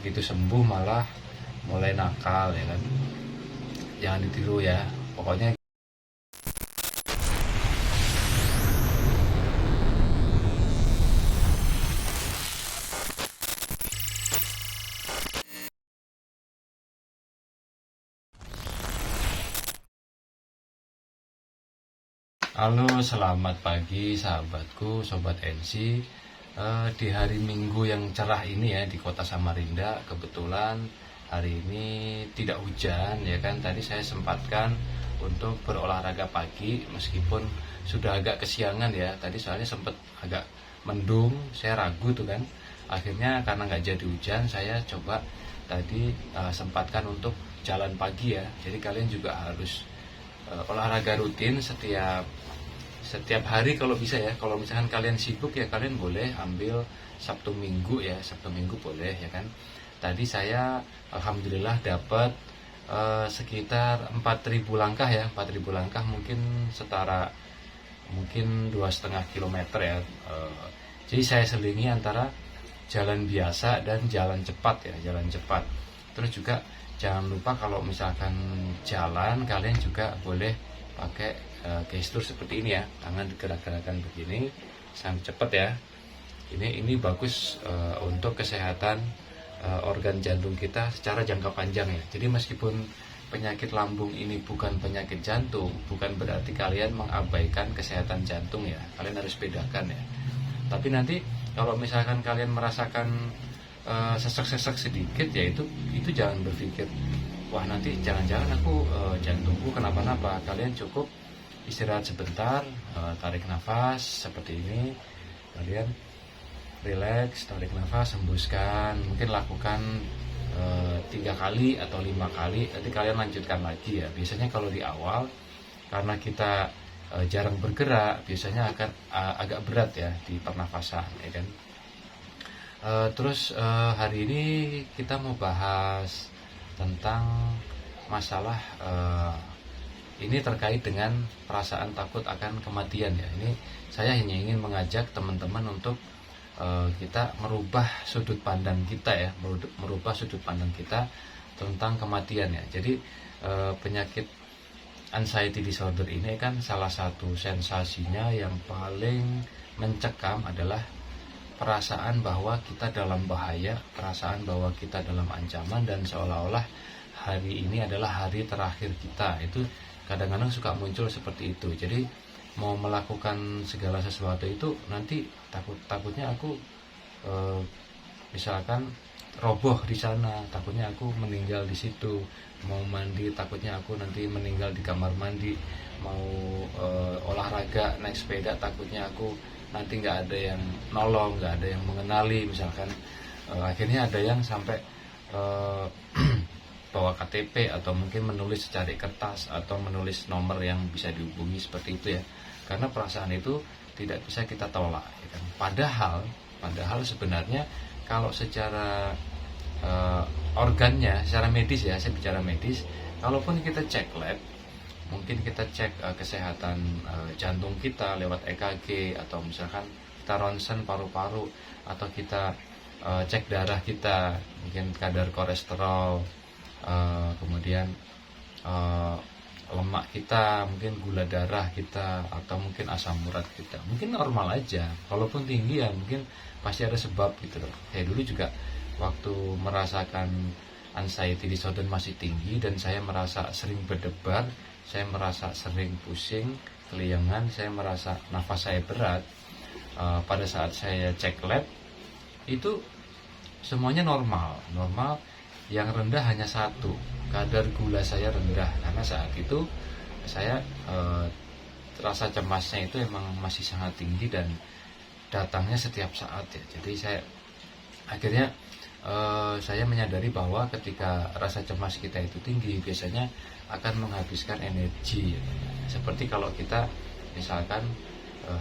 begitu sembuh malah mulai nakal ya kan. Jangan ditiru ya. Pokoknya halo, selamat pagi sahabatku, sobat NC. Di hari Minggu yang cerah ini ya di kota Samarinda, kebetulan hari ini tidak hujan ya kan. Tadi saya sempatkan untuk berolahraga pagi meskipun sudah agak kesiangan ya. Tadi soalnya sempat agak mendung, saya ragu tuh kan. Akhirnya karena nggak jadi hujan, saya coba tadi sempatkan untuk jalan pagi ya. Jadi kalian juga harus olahraga rutin setiap hari kalau bisa ya. Kalau misalkan kalian sibuk ya kalian boleh ambil Sabtu Minggu ya, Sabtu Minggu boleh ya kan. Tadi saya alhamdulillah dapat sekitar 4.000 langkah ya, 4.000 langkah mungkin setara mungkin 2,5 kilometer ya. Jadi saya selingi antara jalan biasa dan jalan cepat ya, jalan cepat. Terus juga jangan lupa kalau misalkan jalan kalian juga boleh pakai gestur seperti ini ya, tangan digerak-gerakan begini sampai cepat ya. Ini bagus untuk kesehatan organ jantung kita secara jangka panjang ya. Jadi meskipun penyakit lambung ini bukan penyakit jantung, bukan berarti kalian mengabaikan kesehatan jantung ya. Kalian harus bedakan ya. Tapi nanti kalau misalkan kalian merasakan sesek-sesek sedikit ya itu jangan berpikir wah nanti jangan-jangan aku jantungku kenapa-napa. Kalian cukup istirahat sebentar, tarik nafas seperti ini, kalian relax, tarik nafas, hembuskan, mungkin lakukan 3 kali atau 5 kali, nanti kalian lanjutkan lagi ya. Biasanya kalau di awal karena kita jarang bergerak, biasanya akan agak berat ya di pernafasan ya kan. Terus hari ini kita mau bahas tentang masalah ini terkait dengan perasaan takut akan kematian ya. Ini saya hanya ingin mengajak teman-teman untuk kita merubah sudut pandang kita ya, merubah sudut pandang kita tentang kematian ya. Jadi penyakit anxiety disorder ini kan salah satu sensasinya yang paling mencekam adalah perasaan bahwa kita dalam bahaya, perasaan bahwa kita dalam ancaman, dan seolah-olah hari ini adalah hari terakhir kita. Itu kadang-kadang suka muncul seperti itu. Jadi mau melakukan segala sesuatu itu nanti takutnya aku misalkan roboh di sana, takutnya aku meninggal di situ. Mau mandi takutnya aku nanti meninggal di kamar mandi. Mau olahraga naik sepeda takutnya aku nanti nggak ada yang nolong, nggak ada yang mengenali misalkan. Akhirnya ada yang sampai bawa KTP atau mungkin menulis secari kertas atau menulis nomor yang bisa dihubungi seperti itu ya. Karena perasaan itu tidak bisa kita tolak ya kan? Padahal sebenarnya kalau secara organnya, secara medis ya, saya bicara medis, kalaupun kita cek lab, mungkin kita cek kesehatan jantung kita lewat EKG, atau misalkan kita ronsen paru-paru, atau kita cek darah kita, mungkin kadar kolesterol, kemudian lemak kita, mungkin gula darah kita, atau mungkin asam urat kita, mungkin normal aja. Kalaupun tinggi ya mungkin pasti ada sebab gitu loh. Saya dulu juga waktu merasakan anxiety disorder masih tinggi dan saya merasa sering berdebar, saya merasa sering pusing, keliengan, saya merasa nafas saya berat. Pada saat saya cek lab itu semuanya normal. Yang rendah hanya satu, kadar gula saya rendah. Karena saat itu saya rasa cemasnya itu emang masih sangat tinggi dan datangnya setiap saat ya. Jadi akhirnya saya menyadari bahwa ketika rasa cemas kita itu tinggi, biasanya akan menghabiskan energi ya. Seperti kalau kita misalkan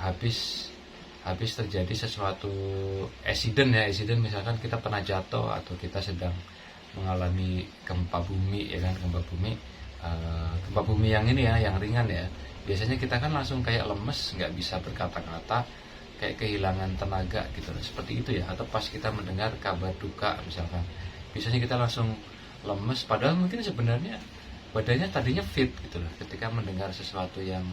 habis terjadi sesuatu accident misalkan kita pernah jatuh atau kita sedang mengalami gempa bumi ya kan, gempa bumi yang ini ya, yang ringan ya. Biasanya kita kan langsung kayak lemes, nggak bisa berkata-kata, kayak kehilangan tenaga gitu loh, seperti itu ya. Atau pas kita mendengar kabar duka misalkan, biasanya kita langsung lemes, padahal mungkin sebenarnya badannya tadinya fit gitu loh. Ketika mendengar sesuatu yang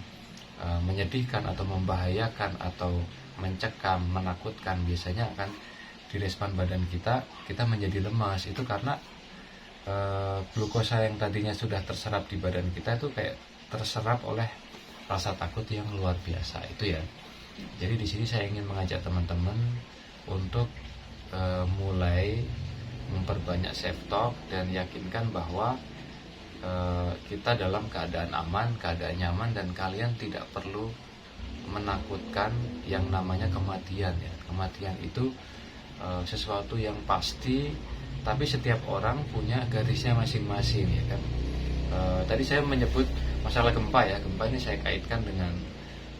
menyedihkan atau membahayakan atau mencekam, menakutkan, biasanya akan direspon badan kita menjadi lemas. Itu karena glukosa yang tadinya sudah terserap di badan kita itu kayak terserap oleh rasa takut yang luar biasa itu ya. Jadi di sini saya ingin mengajak teman-teman untuk mulai memperbanyak self talk dan yakinkan bahwa kita dalam keadaan aman, keadaan nyaman, dan kalian tidak perlu menakutkan yang namanya kematian ya. Kematian itu sesuatu yang pasti, tapi setiap orang punya garisnya masing-masing ya kan. Tadi saya menyebut masalah gempa ya. Gempa ini saya kaitkan dengan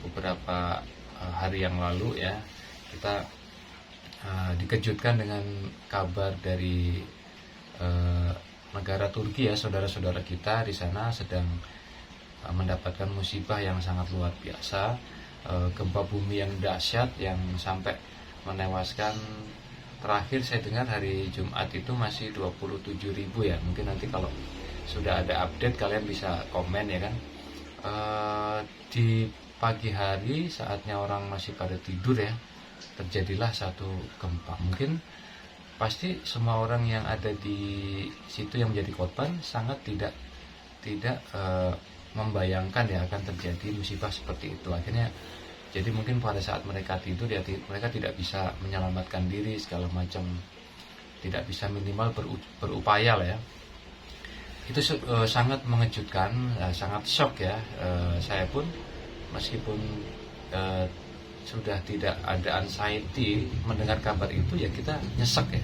beberapa hari yang lalu ya. Kita dikejutkan dengan kabar dari negara Turki ya. Saudara-saudara kita di sana sedang mendapatkan musibah yang sangat luar biasa, gempa bumi yang dahsyat yang sampai menewaskan, terakhir saya dengar hari Jumat itu masih 27.000 ya. Mungkin nanti kalau sudah ada update kalian bisa komen ya kan. Di pagi hari saatnya orang masih pada tidur ya, terjadilah satu gempa. Mungkin pasti semua orang yang ada di situ yang menjadi korban sangat tidak membayangkan ya akan terjadi musibah seperti itu. Akhirnya jadi mungkin pada saat mereka tidur ya, mereka tidak bisa menyelamatkan diri segala macam, tidak bisa minimal berupaya lah ya. Itu sangat mengejutkan, sangat shock ya. Saya pun meskipun sudah tidak ada anxiety mendengar kabar itu ya, kita nyesek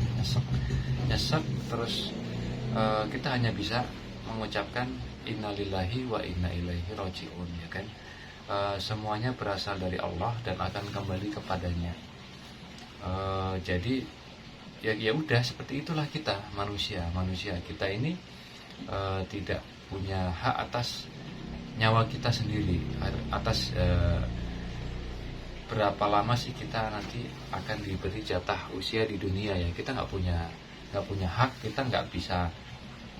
terus kita hanya bisa mengucapkan innalillahi wa inna ilaihi rajiun ya kan. Semuanya berasal dari Allah dan akan kembali kepadanya. Jadi ya udah, seperti itulah kita manusia kita ini tidak punya hak atas nyawa kita sendiri, atas berapa lama sih kita nanti akan diberi jatah usia di dunia ya. Kita nggak punya hak, kita nggak bisa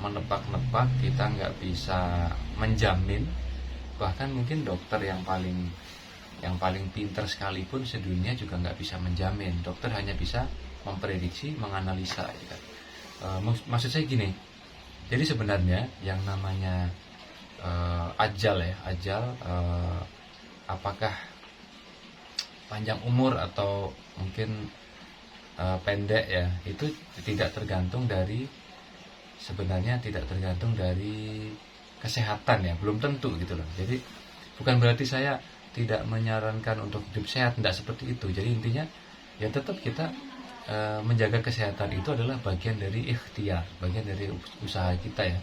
menebak-nebak, kita nggak bisa menjamin. Bahkan mungkin dokter yang paling pintar sekalipun sedunia juga nggak bisa menjamin. Dokter hanya bisa memprediksi, menganalisa ya kan? Maksud saya gini, jadi sebenarnya yang namanya ajal apakah panjang umur atau mungkin pendek ya, itu tidak tergantung dari kesehatan ya, belum tentu gitu loh. Jadi bukan berarti saya tidak menyarankan untuk hidup sehat, tidak seperti itu. Jadi intinya ya tetap kita menjaga kesehatan itu adalah bagian dari ikhtiar, bagian dari usaha kita ya.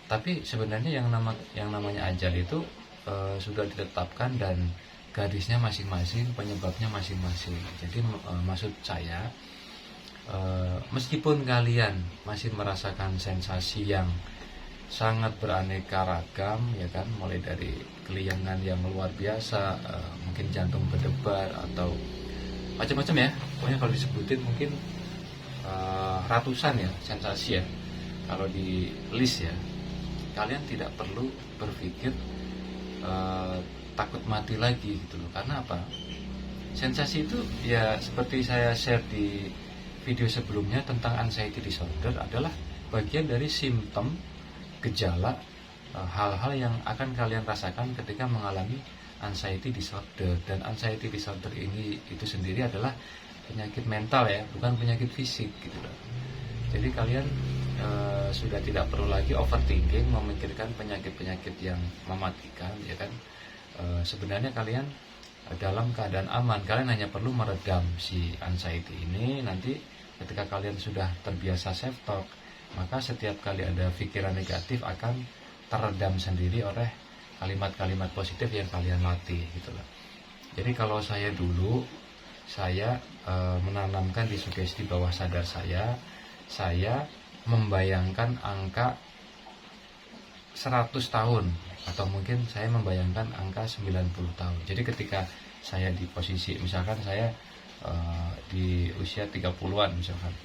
Tapi sebenarnya yang namanya ajal itu sudah ditetapkan dan garisnya masing-masing, penyebabnya masing-masing. Jadi maksud saya, meskipun kalian masih merasakan sensasi yang sangat beraneka ragam ya kan, mulai dari keliangan yang luar biasa, mungkin jantung berdebar atau macam-macam ya, pokoknya kalau disebutin mungkin ratusan ya sensasi ya kalau di list ya. Kalian tidak perlu berpikir takut mati lagi gitu loh. Karena apa? Sensasi itu ya seperti saya share di video sebelumnya tentang anxiety disorder, adalah bagian dari simptom, gejala, hal-hal yang akan kalian rasakan ketika mengalami anxiety disorder. Dan anxiety disorder ini itu sendiri adalah penyakit mental ya, bukan penyakit fisik gitu loh. Jadi kalian sudah tidak perlu lagi overthinking, memikirkan penyakit-penyakit yang mematikan ya kan. Sebenarnya kalian dalam keadaan aman, kalian hanya perlu meredam si anxiety ini. Nanti ketika kalian sudah terbiasa self talk, maka setiap kali ada pikiran negatif akan teredam sendiri oleh kalimat-kalimat positif yang kalian latih gitu loh. Jadi kalau saya dulu, saya menanamkan di sugesti bawah sadar saya membayangkan angka 100 tahun, atau mungkin saya membayangkan angka 90 tahun. Jadi ketika saya di posisi, misalkan saya di usia 30-an misalkan,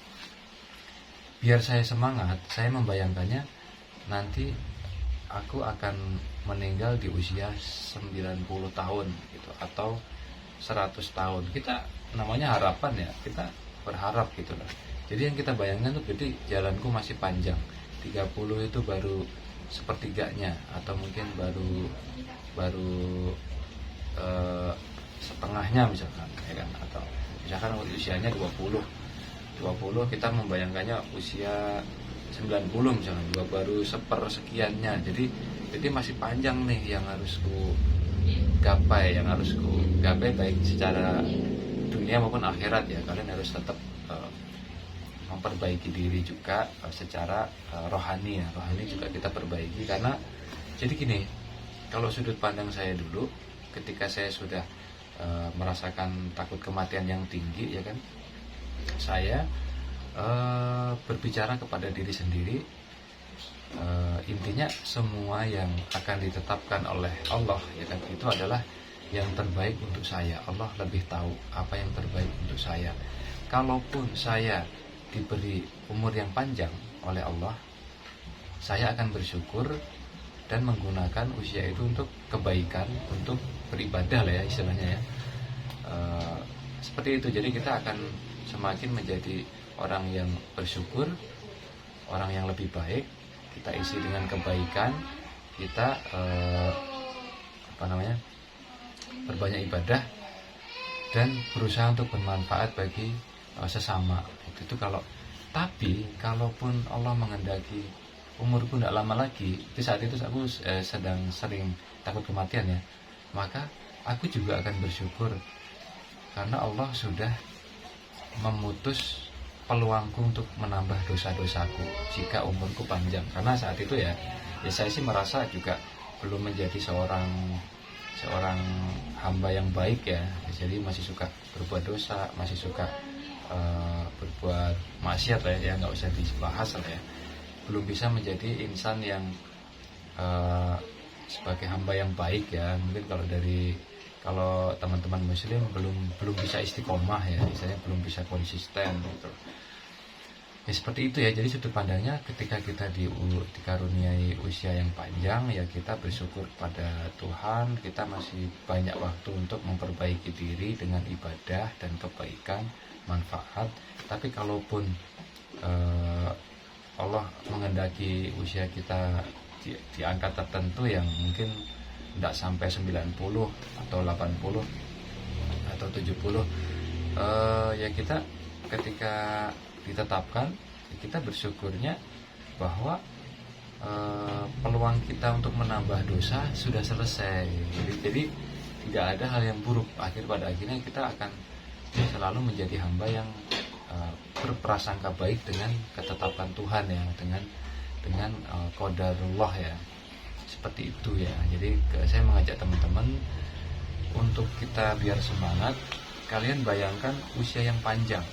biar saya semangat, saya membayangkannya nanti aku akan meninggal di usia 90 tahun gitu, atau 100 tahun. Kita namanya harapan ya, kita berharap gitu loh. Jadi yang kita bayangkan tuh, jadi jalanku masih panjang, 30 itu baru sepertiganya, atau mungkin baru baru setengahnya misalkan, ya kan, atau misalkan usianya 20 kita membayangkannya usia 90 misalnya, juga baru sepersekiannya. Jadi masih panjang nih yang harus ku gapai, baik secara dunia maupun akhirat ya. Kalian harus tetap memperbaiki diri juga secara rohani ya. Rohani juga kita perbaiki, karena jadi gini, kalau sudut pandang saya dulu ketika saya sudah merasakan takut kematian yang tinggi ya kan, saya berbicara kepada diri sendiri, intinya semua yang akan ditetapkan oleh Allah ya kan, itu adalah yang terbaik untuk saya. Allah lebih tahu apa yang terbaik untuk saya. Kalaupun saya diberi umur yang panjang oleh Allah, saya akan bersyukur dan menggunakan usia itu untuk kebaikan, untuk beribadah lah ya istilahnya ya. Seperti itu. Jadi kita akan semakin menjadi orang yang bersyukur, orang yang lebih baik. Kita isi dengan kebaikan, kita berbanyak ibadah dan berusaha untuk bermanfaat bagi sesama. Itu tapi kalaupun Allah mengendaki umurku tidak lama lagi, di saat itu aku sedang sering takut kematian ya, maka aku juga akan bersyukur karena Allah sudah memutus peluangku untuk menambah dosa-dosaku jika umurku panjang. Karena saat itu ya saya sih merasa juga belum menjadi seorang hamba yang baik ya. Jadi masih suka berbuat dosa, masih suka berbuat maksiat lah ya, nggak usah dibahas lah ya. Belum bisa menjadi insan yang sebagai hamba yang baik ya. Mungkin kalau teman-teman muslim belum bisa istiqomah ya, misalnya belum bisa konsisten gitu. Ya seperti itu ya. Jadi sudut pandangnya ketika kita dikaruniai usia yang panjang ya, kita bersyukur pada Tuhan, kita masih banyak waktu untuk memperbaiki diri dengan ibadah dan kebaikan, manfaat. Tapi kalaupun Allah mengendaki usia kita di angka tertentu yang mungkin tidak sampai 90 atau 80 atau 70, ya kita ketika ditetapkan, kita bersyukurnya bahwa peluang kita untuk menambah dosa sudah selesai. Jadi tidak ada hal yang buruk. Pada akhirnya kita akan selalu menjadi hamba yang berprasangka baik dengan ketetapan Tuhan ya, dengan qadarullah ya. Seperti itu ya. Jadi saya mengajak teman-teman untuk kita biar semangat. Kalian bayangkan usia yang panjang,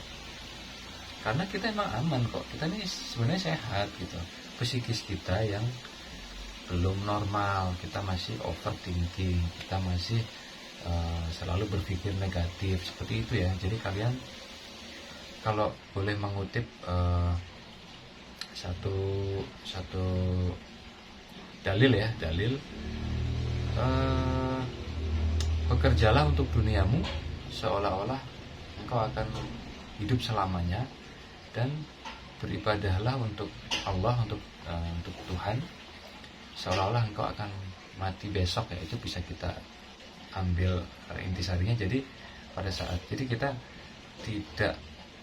karena kita emang aman kok. Kita ini sebenarnya sehat gitu. Psikis kita yang belum normal, kita masih overthinking, kita masih selalu berpikir negatif, seperti itu ya. Jadi kalian kalau boleh mengutip satu dalil ya, bekerjalah untuk duniamu seolah-olah engkau akan hidup selamanya, dan beribadahlah untuk Allah, untuk Tuhan, seolah-olah engkau akan mati besok ya. Itu bisa kita ambil intisarinya. Jadi pada saat kita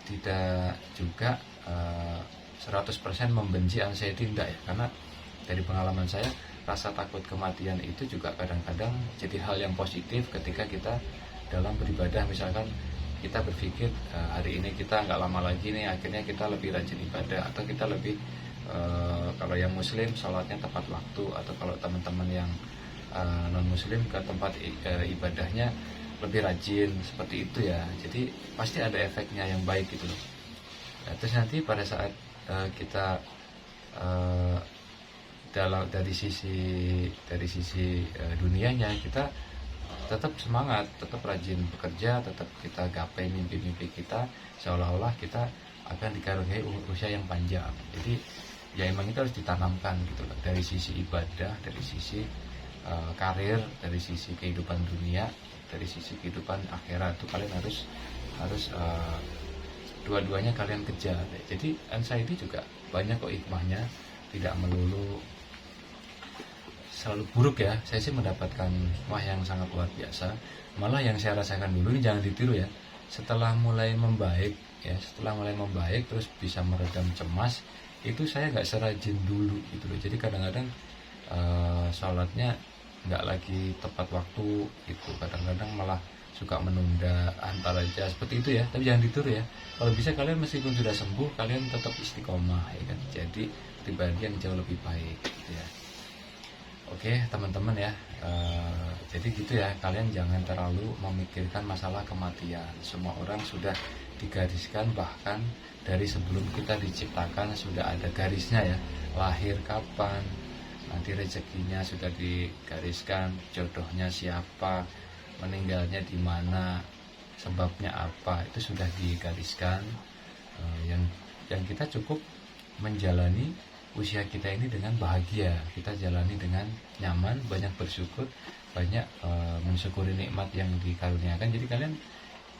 tidak juga 100% membenci anxiety, tidak ya. Karena dari pengalaman saya, rasa takut kematian itu juga kadang-kadang jadi hal yang positif ketika kita dalam beribadah. Misalkan kita berpikir hari ini kita nggak lama lagi nih, akhirnya kita lebih rajin ibadah, atau kita lebih kalau yang muslim sholatnya tepat waktu, atau kalau teman-teman yang non muslim ke tempat ibadahnya lebih rajin, seperti itu ya. Jadi pasti ada efeknya yang baik gitu loh. Terus nanti pada saat kita dari sisi dunianya, kita tetap semangat, tetap rajin bekerja, tetap kita gapai mimpi-mimpi kita, seolah-olah kita akan dikaruniai usia yang panjang. Jadi ya emang itu harus ditanamkan gitu loh, dari sisi ibadah, dari sisi karir, dari sisi kehidupan dunia, dari sisi kehidupan akhirat. Itu kalian harus dua-duanya kalian kejar. Jadi anxiety juga banyak kok hikmahnya, tidak melulu selalu buruk ya. Saya sih mendapatkan hikmah yang sangat luar biasa. Malah yang saya rasakan dulu ini jangan ditiru ya, setelah mulai membaik terus bisa meredam cemas, itu saya nggak serajin dulu gitu loh. Jadi kadang-kadang sholatnya nggak lagi tepat waktu gitu, kadang-kadang malah suka menunda, antar aja seperti itu ya. Tapi jangan ditiru ya, kalau bisa kalian meskipun sudah sembuh, kalian tetap istiqomah ya kan, jadi pribadi yang jauh lebih baik gitu ya. Oke teman-teman ya, jadi gitu ya, kalian jangan terlalu memikirkan masalah kematian. Semua orang sudah digariskan, bahkan dari sebelum kita diciptakan sudah ada garisnya ya, lahir kapan, nanti rezekinya sudah digariskan, jodohnya siapa, meninggalnya di mana, sebabnya apa, itu sudah digariskan. Yang kita cukup menjalani usia kita ini dengan bahagia, kita jalani dengan nyaman, banyak bersyukur, banyak mensyukuri nikmat yang dikaruniakan. Jadi kalian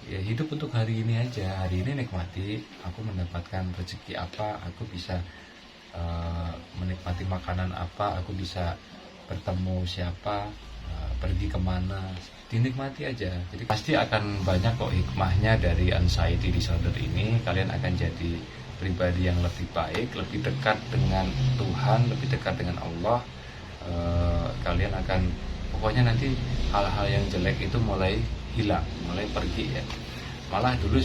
ya hidup untuk hari ini aja, hari ini nikmati, aku mendapatkan rezeki apa, aku bisa menikmati makanan apa, aku bisa bertemu siapa, pergi kemana, dinikmati aja. Jadi pasti akan banyak kok hikmahnya dari anxiety disorder ini. Kalian akan jadi pribadi yang lebih baik, lebih dekat dengan Tuhan, lebih dekat dengan Allah. Kalian akan, pokoknya nanti hal-hal yang jelek itu mulai hilang, mulai pergi ya. Malah dulu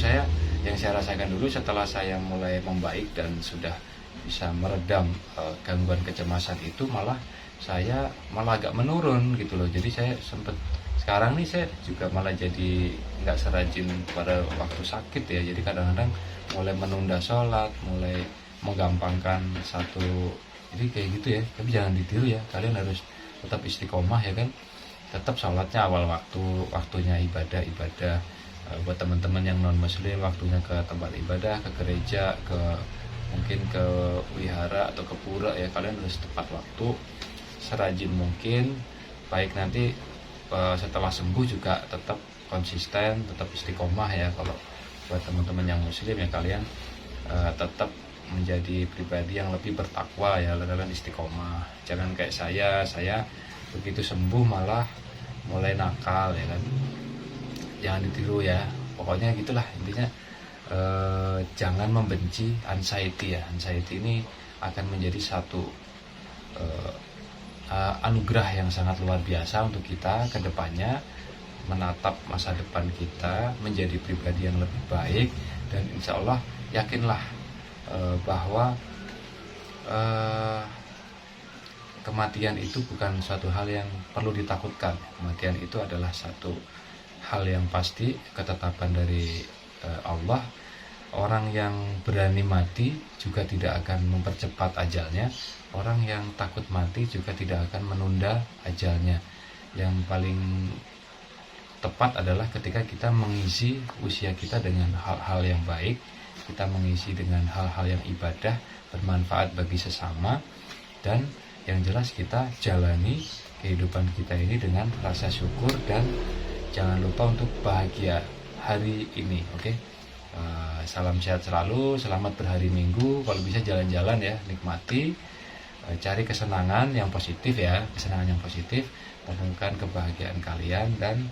yang saya rasakan dulu setelah saya mulai membaik dan sudah bisa meredam gangguan kecemasan itu, malah saya agak menurun gitu loh. Jadi saya sempat, sekarang nih saya juga malah jadi nggak serajin pada waktu sakit ya. Jadi kadang-kadang mulai menunda sholat, mulai menggampangkan satu, jadi kayak gitu ya. Tapi jangan ditiru ya, kalian harus tetap istiqomah ya kan, tetap sholatnya awal waktu, waktunya ibadah. Buat teman-teman yang non muslim, waktunya ke tempat ibadah, ke gereja, mungkin ke wihara atau ke pura ya, kalian harus tepat waktu, serajin mungkin. Baik nanti setelah sembuh juga tetap konsisten, tetap istiqomah ya. Kalau buat teman-teman yang muslim ya, kalian tetap menjadi pribadi yang lebih bertakwa ya, kalian istiqomah. Jangan kayak saya begitu sembuh malah mulai nakal ya kan. Jangan ditiru ya, pokoknya gitulah intinya. Jangan membenci anxiety ya. Anxiety ini akan menjadi satu anugerah yang sangat luar biasa untuk kita ke depannya, menatap masa depan kita menjadi pribadi yang lebih baik. Dan insya Allah yakinlah bahwa kematian itu bukan suatu hal yang perlu ditakutkan. Kematian itu adalah satu hal yang pasti, ketetapan dari Allah. Orang yang berani mati juga tidak akan mempercepat ajalnya. Orang yang takut mati juga tidak akan menunda ajalnya. Yang paling tepat adalah ketika kita mengisi usia kita dengan hal-hal yang baik, kita mengisi dengan hal-hal yang ibadah, bermanfaat bagi sesama, dan yang jelas kita jalani kehidupan kita ini dengan rasa syukur, dan jangan lupa untuk bahagia hari ini. Oke? Salam sehat selalu, selamat berhari Minggu. Kalau bisa jalan-jalan ya, nikmati, cari kesenangan yang positif ya, kesenangan yang positif, temukan kebahagiaan kalian, dan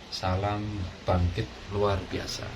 salam bangkit luar biasa.